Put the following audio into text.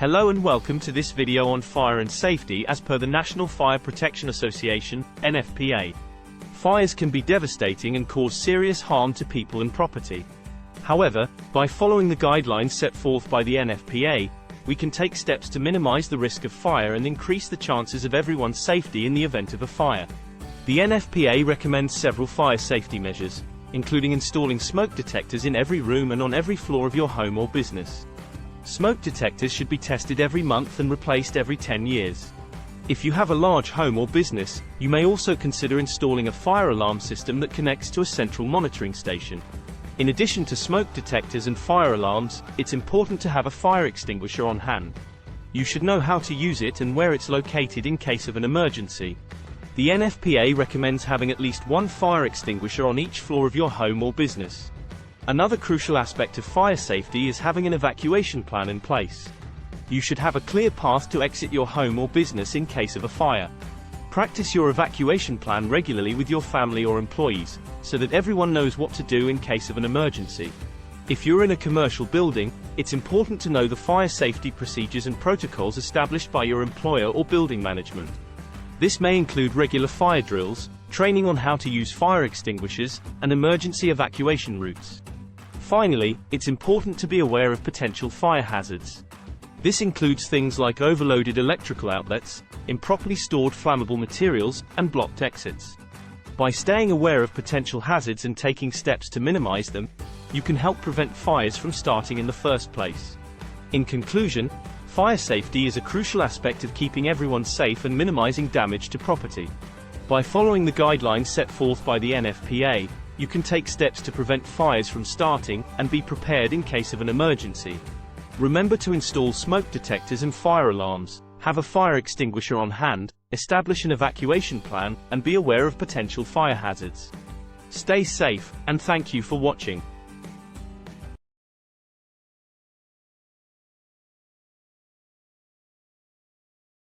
Hello and welcome to this video on fire and safety as per the National Fire Protection Association, NFPA. Fires can be devastating and cause serious harm to people and property. However, by following the guidelines set forth by the NFPA, we can take steps to minimize the risk of fire and increase the chances of everyone's safety in the event of a fire. The NFPA recommends several fire safety measures, including installing smoke detectors in every room and on every floor of your home or business. Smoke detectors should be tested every month and replaced every 10 years. If you have a large home or business, you may also consider installing a fire alarm system that connects to a central monitoring station. In addition to smoke detectors and fire alarms, it's important to have a fire extinguisher on hand. You should know how to use it and where it's located in case of an emergency. The NFPA recommends having at least one fire extinguisher on each floor of your home or business. Another crucial aspect of fire safety is having an evacuation plan in place. You should have a clear path to exit your home or business in case of a fire. Practice your evacuation plan regularly with your family or employees, so that everyone knows what to do in case of an emergency. If you're in a commercial building, it's important to know the fire safety procedures and protocols established by your employer or building management. This may include regular fire drills, training on how to use fire extinguishers, and emergency evacuation routes. Finally, it's important to be aware of potential fire hazards. This includes things like overloaded electrical outlets, improperly stored flammable materials, and blocked exits. By staying aware of potential hazards and taking steps to minimize them, you can help prevent fires from starting in the first place. In conclusion, fire safety is a crucial aspect of keeping everyone safe and minimizing damage to property. By following the guidelines set forth by the NFPA, you can take steps to prevent fires from starting and be prepared in case of an emergency. Remember to install smoke detectors and fire alarms, have a fire extinguisher on hand, establish an evacuation plan, and be aware of potential fire hazards. Stay safe, and thank you for watching.